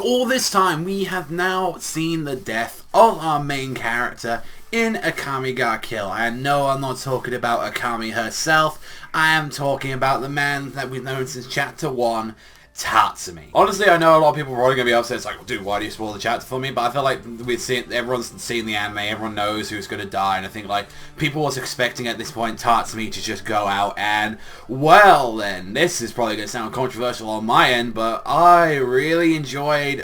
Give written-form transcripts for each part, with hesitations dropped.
all this time, we have now seen the death of our main character in Akame ga Kill. And no, I'm not talking about Akame herself. I am talking about the man that we've known since Chapter 1, Tatsumi. Honestly, I know a lot of people are probably going to be upset. It's like, dude, why do you spoil the chapter for me? But I feel like everyone's seen the anime, everyone knows who's going to die, and I think, like, people was expecting at this point Tatsumi to just go out, and, well, then, this is probably going to sound controversial on my end, but I really enjoyed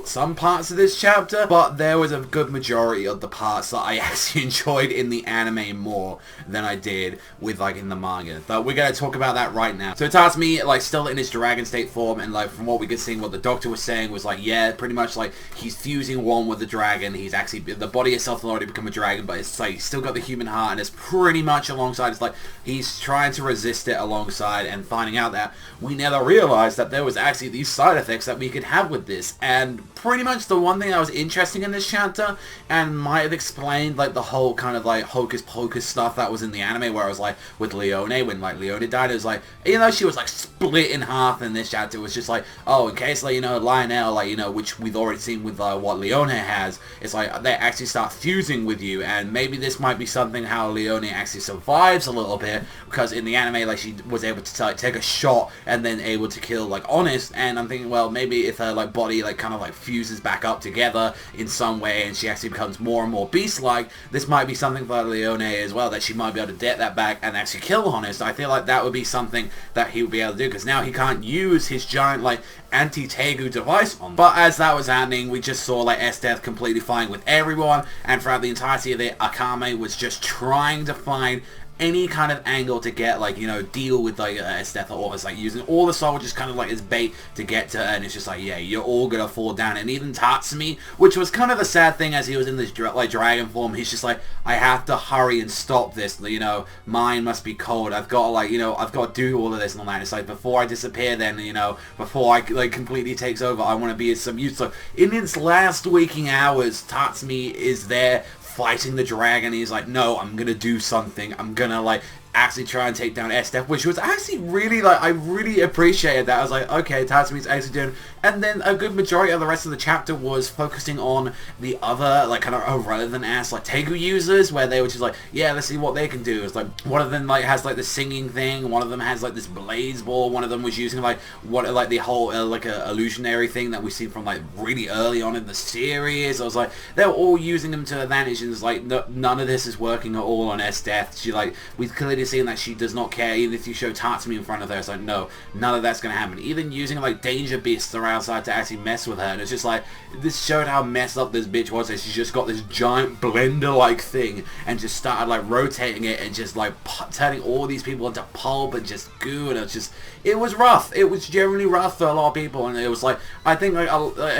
some parts of this chapter, but there was a good majority of the parts that I actually enjoyed in the anime more than I did with, like, in the manga. But we're going to talk about that right now. So Tatsumi, like, still in his dragon state form, and like from what we could see, what the doctor was saying was like, yeah, pretty much like he's fusing one with the dragon. He's actually, the body itself has already become a dragon, but it's like he's still got the human heart, and it's pretty much alongside. It's like he's trying to resist it alongside, and finding out that we never realized that there was actually these side effects that we could have with this. And pretty much the one thing that was interesting in this chapter, and might have explained like the whole kind of like hocus pocus stuff that was in the anime, where it was like with Leone, when like Leone died, it was like, even though she was like split in half in this chapter, it was just like, oh, in case, like, you know, Lionel, like, you know, which we've already seen with what Leone has, it's like they actually start fusing with you, and maybe this might be something how Leone actually survives a little bit, because in the anime, like, she was able to like take a shot and then able to kill like Honest, and I'm thinking, well, maybe if her like body like kind of like fuses back up together in some way, and she actually becomes more and more beast-like, this might be something for Leone as well, that she might be able to get that back and actually kill Honest. I feel like that would be something that he would be able to do, because now he can't use his giant like anti-Tegu device on. But as that was happening, we just saw like S-Death completely fine with everyone, and throughout the entirety of it, Akame was just trying to find any kind of angle to get, like, you know, deal with like S-Death, or it's like using all the soldiers kind of like as bait to get to her, and it's just like, yeah, you're all gonna fall down. And even Tatsumi, which was kind of the sad thing, as he was in this like dragon form, he's just like, I have to hurry and stop this, you know, mine must be cold, I've got to, like, you know, I've got to do all of this and all that. It's like, before I disappear, then, you know, before I like completely takes over, I want to be of some use. So in its last waking hours, Tatsumi is there fighting the dragon. He's like, no, I'm gonna do something, I'm gonna like actually try and take down S-Death, which was actually really, like, I really appreciated that. I was like, okay, Tatsumi's actually doing, and then a good majority of the rest of the chapter was focusing on the other, like, kind of irrelevant ass, like, Tegu users, where they were just like, yeah, let's see what they can do. It's like, one of them, like, has, like, the singing thing, one of them has, like, this blaze ball, one of them was using, like, what, like, the whole, like, a illusionary thing that we see from, like, really early on in the series. I was like, they were all using them to advantage, and it's like, none of this is working at all on S-Death. She, like, we clearly seeing that she does not care, even if you show Tatsumi in front of her. It's like, no, none of that's going to happen. Even using like danger beasts around outside to actually mess with her, and it's just like, this showed how messed up this bitch was. She's just got this giant blender like thing and just started like rotating it and just like turning all these people into pulp and just goo, and it's just, it was rough. It was generally rough for a lot of people, and it was like, I think like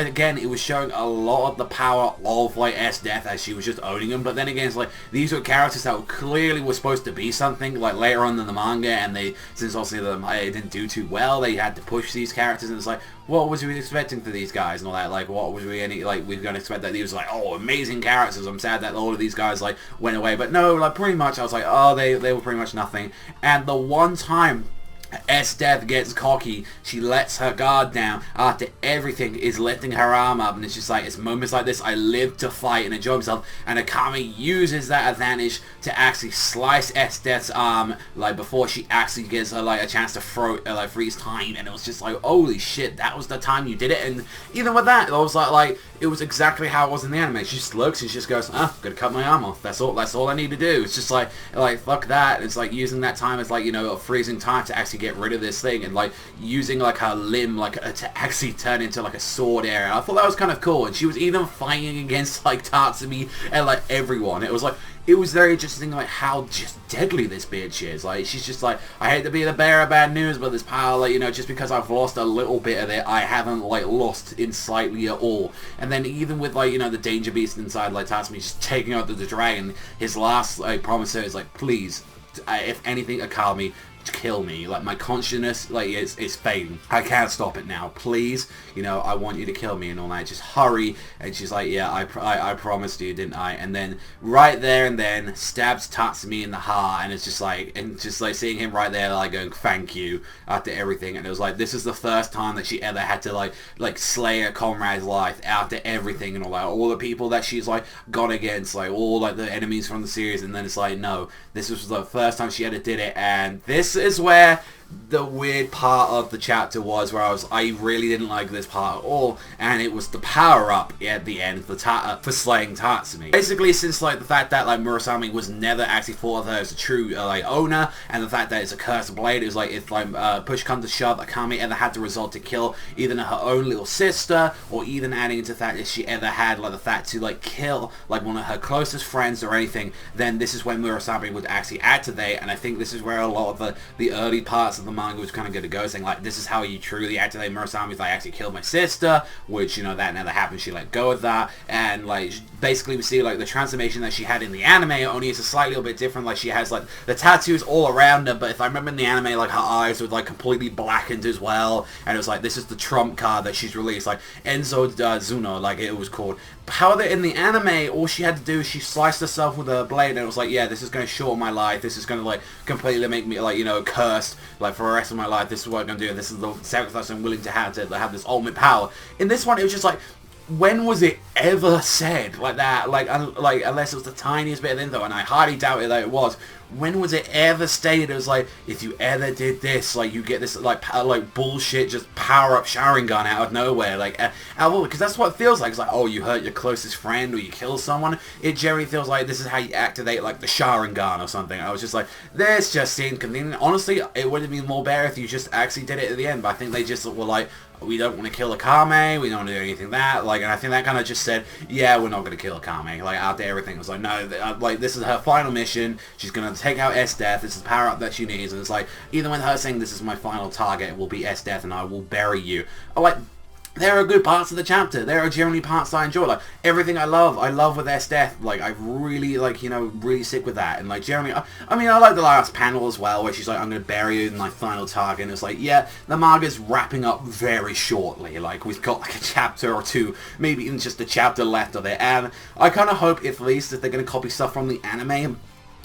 again, it was showing a lot of the power of like S-Death as she was just owning them. But then again, it's like, these were characters that clearly were supposed to be something like later on in the manga, and they, since obviously it didn't do too well, they had to push these characters, and it's like, what was we expecting for these guys and all that? Like, what was we any, like, we were going to expect that these were like, oh, amazing characters. I'm sad that all of these guys like went away, but no, like, pretty much I was like, oh, they were pretty much nothing. And the one time S-Death gets cocky, she lets her guard down after everything is lifting her arm up, and it's just like, it's moments like this I live to fight and enjoy myself. And Akame uses that advantage to actually slice S-Death's arm, like, before she actually gives her like a chance to freeze time. And it was just like, holy shit, that was the time you did it. And even with that, it was like it was exactly how it was in the anime. She just looks and she just goes, I'm gonna cut my arm off, that's all I need to do. It's just like fuck that. It's like using that time as, like, you know, a freezing time to actually get rid of this thing, and like using like her limb like to actually turn into like a sword area. I thought that was kind of cool. And she was even fighting against like Tatsumi and like everyone. It was like, it was very interesting, like, how just deadly this bitch is. Like, she's just like, I hate to be the bearer of bad news, but this power, like, you know, just because I've lost a little bit of it, I haven't, like, lost in slightly at all. And then even with, like, you know, the danger beast inside, like, Tatsumi just taking out the dragon, his last, like, promise to her is like, please, if anything, Akame, kill me. Like, my consciousness, like, it's fading. I can't stop it now. Please, you know, I want you to kill me and all that. Just hurry. And she's like, yeah, I promised you, didn't I? And then right there and then stabs Tatsumi in the heart, and it's just like, seeing him right there, like, going, thank you, after everything. And it was like, this is the first time that she ever had to, like slay a comrade's life after everything and all that. All the people that she's, like, gone against, like, all, like, the enemies from the series, and then it's like, no, this was the first time she ever did it. And this is where the weird part of the chapter was, where I really didn't like this part at all, and it was the power-up at the end for slaying Tatsumi. Basically, since, like, the fact that, like, Murasame was never actually thought of her as a true, like, owner, and the fact that it's a cursed blade, it was like, if, like, push comes to shove, Akame ever had to resort to kill either her own little sister, or even adding into the fact that she ever had, like, the fact to, like, kill, like, one of her closest friends or anything, then this is when Murasame would actually activate, and I think this is where a lot of the early parts of the manga was kind of going to go, saying, like, this is how you truly activate Murasame's, like, I actually killed my sister, which, you know, that never happened. She let go of that, and, like, basically we see, like, the transformation that she had in the anime, only it's a slightly little bit different. Like, she has, like, the tattoos all around her, but if I remember in the anime, like, her eyes were, like, completely blackened as well, and it was like, this is the trump card that she's released, like, Enzo Zuno, like it was called. However, in the anime, all she had to do is she sliced herself with a blade, and it was like, yeah, this is going to shorten my life, this is going to, like, completely make me, like, you know, cursed, like, for the rest of my life, this is what I'm going to do, this is the sacrifice I'm willing to have this ultimate power. In this one, it was just like, when was it ever said like that? Like, unless it was the tiniest bit of info, and I highly doubt it that it was. When was it ever stated? It was like, if you ever did this, like, you get this, like bullshit, just power-up Sharingan out of nowhere, like, because that's what it feels like. It's like, oh, you hurt your closest friend, or you kill someone. It generally feels like this is how you activate, like, the Sharingan or something. I was just like, this just seemed convenient. Honestly, it would have been more better if you just actually did it at the end, but I think they just were like, we don't want to kill Akame, we don't want to do anything that, like, and I think that kind of just said, yeah, we're not going to kill Akame, like, after everything. It was like, no, like, this is her final mission, she's going to take out S-Death, this is the power-up that she needs, and it's like, even with her saying, this is my final target, it will be S-Death, and I will bury you. I'm like, there are good parts of the chapter. There are generally parts I enjoy. Like, everything I love with S-Death. Like, I really, like, you know, really sick with that. And, like, Jeremy, I mean, I like the last panel as well, where she's like, I'm going to bury you in my final target. And it's like, yeah, the manga's wrapping up very shortly. Like, we've got, like, a chapter or two, maybe even just a chapter left of it. And I kind of hope, at least, if they're going to copy stuff from the anime,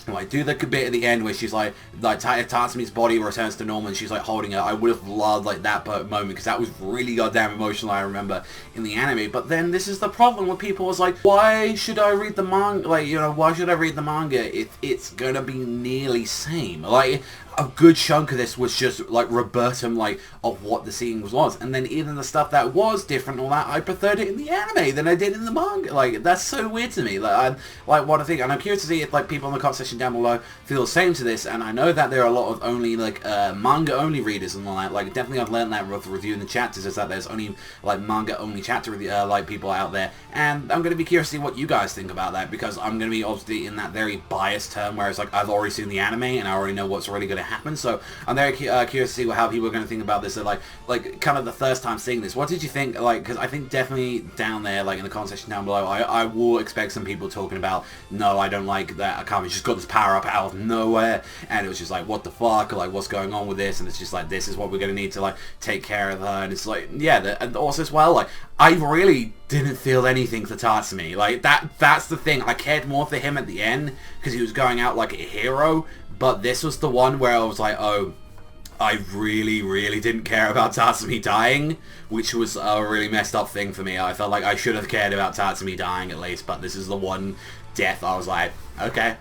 like, do the bit at the end where she's like Tatsumi's body returns to normal and she's like holding her. I would have loved, like, that moment, because that was really goddamn emotional, I remember, in the anime. But then this is the problem with people, was like, why should I read the manga? Like, you know, why should I read the manga if it's gonna be nearly same? Like, a good chunk of this was just, like, revertum, like, of what the scene was. And then even the stuff that was different, all that, I preferred it in the anime than I did in the manga. Like, that's so weird to me. Like, what I think. And I'm curious to see if, like, people in the comment section down below feel the same to this. And I know that there are a lot of only, like, manga-only readers and all that. Like, definitely I've learned that with reviewing the chapters, is that there's only, like, manga-only chapter, like, people out there. And I'm going to be curious to see what you guys think about that, because I'm going to be, obviously, in that very biased term, where it's like, I've already seen the anime, and I already know what's really going to happen. So I'm very curious to see how people are going to think about this. So, like kind of the first time seeing this. What did you think? Like, because I think definitely down there, like, in the comment section down below, I will expect some people talking about, no, I don't like that Akame just got this power up out of nowhere, and it was just like, what the fuck, like, what's going on with this? And it's just like, this is what we're going to need to, like, take care of her. And it's like, yeah, and also as well, like, I really didn't feel anything for Tatsumi. Like, that's the thing. I cared more for him at the end, because he was going out like a hero. But this was the one where I was like, oh, I really, really didn't care about Tatsumi dying, which was a really messed up thing for me. I felt like I should have cared about Tatsumi dying at least, but this is the one death I was like, okay.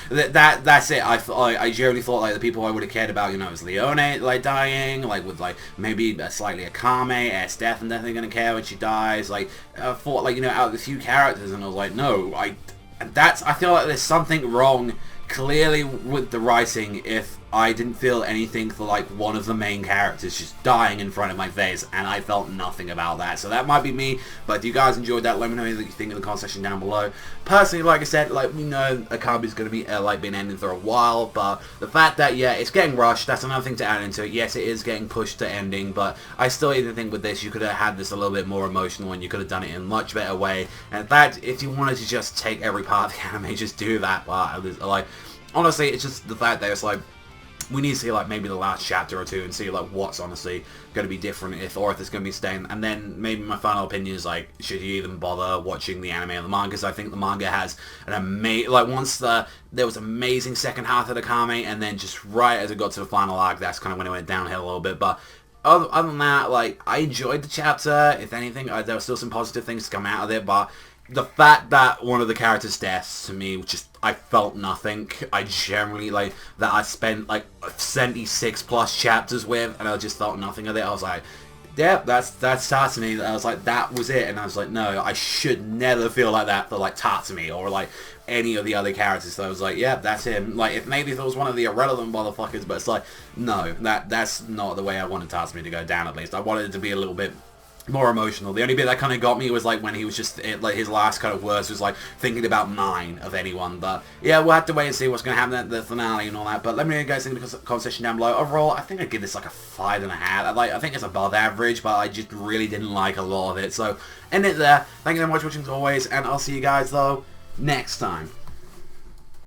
That's it. I generally thought, like, the people I would have cared about, you know, was Leone, like, dying, like, with, like, maybe slightly Akame, S-Death, and definitely gonna care when she dies, like, thought, like, you know, out of the few characters, and I was like, no, I feel like there's something wrong, clearly, with the writing, if I didn't feel anything for, like, one of the main characters just dying in front of my face, and I felt nothing about that. So that might be me, but if you guys enjoyed that, let me know what you think in the comment section down below. Personally, like I said, like, we know Akame's going to be, like, been ending for a while, but the fact that, yeah, it's getting rushed, that's another thing to add into it. Yes, it is getting pushed to ending, but I still even think with this, you could have had this a little bit more emotional, and you could have done it in a much better way. And in fact, if you wanted to just take every part of the anime, just do that part. Like, honestly, it's just the fact that it's like, we need to see like maybe the last chapter or two and see like what's honestly going to be different if it's going to be staying. And then maybe my final opinion is like, should you even bother watching the anime or the manga? Because I think the manga has an amazing, like once there was amazing second half of the Akame, and then just right as it got to the final arc, that's kind of when it went downhill a little bit. But other than that, like, I enjoyed the chapter. If anything, there were still some positive things to come out of it, but the fact that one of the characters' deaths, to me, just, I felt nothing. I generally, like, that I spent, like, 76 plus chapters with, and I just felt nothing of it. I was like, yeah, that's Tatsumi. I was like, that was it. And I was like, no, I should never feel like that for, like, Tatsumi, or, like, any of the other characters. So I was like, yeah, that's him. Like, if maybe if it was one of the irrelevant motherfuckers, but it's like, no, that's not the way I wanted Tatsumi to go down, at least. I wanted it to be a little bit more emotional. The only bit that kind of got me was like when he was just like his last kind of words was like thinking about mine of anyone. But yeah, we'll have to wait and see what's going to happen at the finale and all that. But let me know you guys think in the conversation down below. Overall, I think I'd give this like a 5.5. I think it's above average, but I just really didn't like a lot of it. So end it there. Thank you very much for watching as always, and I'll see you guys though next time.